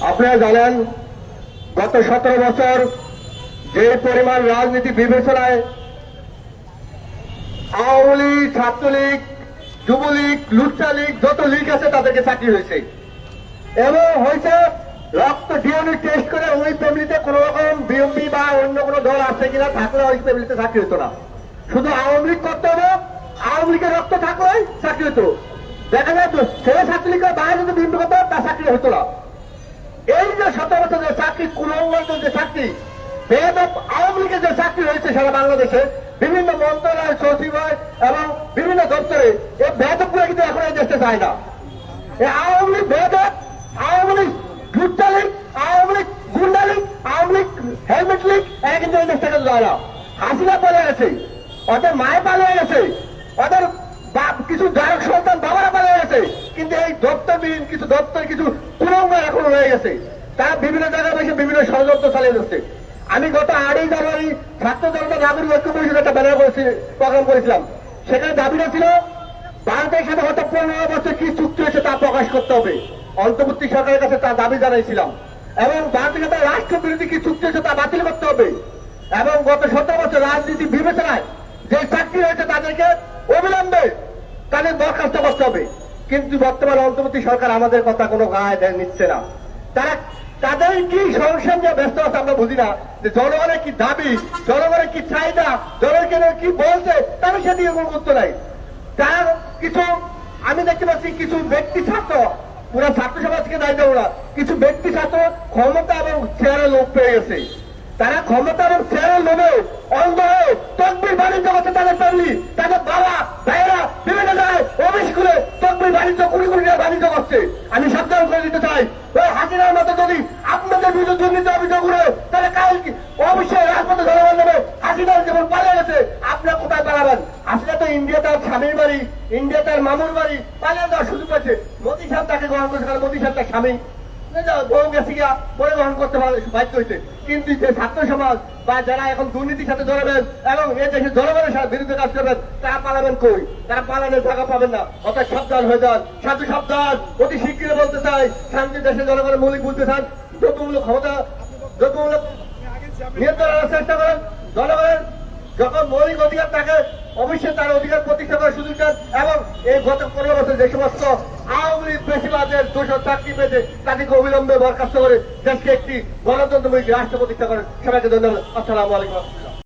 আপনারা জানেন গত 17 বছর যে পরিমাণ রাজনীতি বিবেচনায় আওয়ামী লীগ, ছাত্রলীগ, যুবলীগ, লুচ্চা লীগ, যত লীগ আছে তাদেরকে চাকরি হয়েছে এবং হয়েছে রক্ত ডিএনএ টেস্ট করে ওই ফ্যামিলিতে কোন রকম বিএনপি বা অন্য কোনো দল আছে কিনা, থাকলে ওই ফ্যামিলিতে চাকরি হতো না। শুধু আওয়ামী লীগ করতে হবে, আওয়ামী লীগের রক্ত থাকলে চাকরি হতো। দেখা যায় ছেলে ছাত্রলীগের বাইরে যদি বিএনপি করতে তা চাকরি হতো না। এই যে 17 বছর যে চাকরি, কুলঙ্গের যে চাকরি, আওয়ামী লীগের যে চাকরি হয়েছে সারা বাংলাদেশে বিভিন্ন মন্ত্রণালয়, সচিবালয় এবং বিভিন্ন দপ্তরে, এই বেদকগুলো কিন্তু এখন এই দেশে যায় না। এই আওয়ামী লীগ বেদক, আওয়ামী লীগ লুচ্চা লীগ, আওয়ামী লীগ গুন্ডা লীগ, আওয়ামী লীগ হেলমেট লীগ, এরা কিন্তু এই দেশটাকে যায় না। হাসিনা পালিয়ে গেছে, ওদের মায়ে পালিয়ে গেছে, ওদের কিছু গায়ক সন্তান বাবারা পালিয়ে গেছে, কিন্তু এই দপ্তরবিহীন কিছু দপ্তর, কিছু কুলঙ্গ এখন রয়ে গেছে। তারা বিভিন্ন জায়গায় বসে বিভিন্ন ষড়যন্ত্র চালিয়ে যাচ্ছে। আমি গত 8ই জানুয়ারি ছাত্র জনতা নাগরিক ঐক্য পরিষদের একটা ব্যানার প্রোগ্রাম করেছিলাম। সেখানে দাবিটা ছিল ভারতের সাথে হয়তো 15 বছর কি চুক্তি হয়েছে তা প্রকাশ করতে হবে। অন্তর্বর্তী সরকারের কাছে তার দাবি জানাইছিলাম এবং ভারতের সাথে রাষ্ট্রবিরোধী কি চুক্তি হয়েছে তা বাতিল করতে হবে এবং গত 17 বছর রাজনীতি বিবেচনায় যে চাকরি হয়েছে তাদেরকে অবিলম্বে তাদের বরখাস্ত করতে হবে। কিন্তু বর্তমান অন্তর্বর্তী সরকার আমাদের কথা কোনো গায়ে নিচ্ছে না। তারা তাদের কি সংসার নিয়ে ব্যস্ত আছে আমরা বুঝি না, যে জনগণের কি দাবি, জনগণের কি চাহিদা, জনগণের কি বলছে তারা সেদিকে কোনো গুরুত্ব নাই। তার কিছু আমি দেখতে পাচ্ছি কিছু ব্যক্তি ছাত্র, পুরো ছাত্র সমাজকে দায়ী দেবো না, কিছু ব্যক্তি ছাত্র ক্ষমতা এবং চেয়ারের লোভ পেয়ে গেছে। তারা ক্ষমতা এবং চেয়ারের লোভে অন্ধ হয়ে তকবির বাণিজ্য করছে। তাদের ফ্যামিলি, তাদের বাবা ভাইয়েরা বিভিন্ন জায়গায় অফিস খুলে তকবির বাণিজ্য, কোটি কোটি টাকা বাণিজ্য করছে। আমি সাবধান করে দিতে চাই, ওই হাসিনার মতো যদি আপনাদের বিরুদ্ধে দুর্নীতি অভিযোগ করে তাহলে কাল অবশ্যই রাজপথে জনগণ নেবে। হাসিনার যেমন পালিয়ে গেছে, আপনারা কোথায় পালাবেন? হাসিনা তো ইন্ডিয়া তার স্বামীর বাড়ি, ইন্ডিয়া তার মামুর বাড়ি, পালিয়ে যাওয়ার সুযোগ পাচ্ছে। মোদী সাহেব তাকে গ্রহণ করেছে, কারণ মোদী সাহেব তার স্বামী বউ গেছে গিয়া পরে গ্রহণ করতে বাধ্য হয়েছে। কিন্তু যে ছাত্র সমাজ বা যারা এখন দুর্নীতির সাথে জড়াবেন এবং এই দেশের জনগণের বিরুদ্ধে কাজ করবেন, তারা পালাবেন কই? তারা পালানোর জায়গা পাবেন না। অর্থাৎ সাবধান হয়ে যান, সাধু সাবধান। অতি শীঘ্রই বলতে চাই, শান্তি দেশের জনগণের মৌলিক বুঝতে চান, দ্রব্যমূল্য ক্ষমতা, দ্রব্যমূল্য নিয়ন্ত্রণের চেষ্টা করেন। জনগণের যখন মৌলিক অধিকার থাকে অবশ্যই তার অধিকার প্রতিষ্ঠা করার সুযোগ দেন এবং এই গত 15 বছর যে সমস্ত আওয়ামী লীগ বেশিরভাগের 200 চাকরি পেয়েছে তাদেরকে অবিলম্বে বরখাস্ত করে দেশকে একটি গণতন্ত্রমুখী রাষ্ট্র প্রতিষ্ঠা করেন। সবাইকে ধন্যবাদ। আসসালামু আলাইকুম।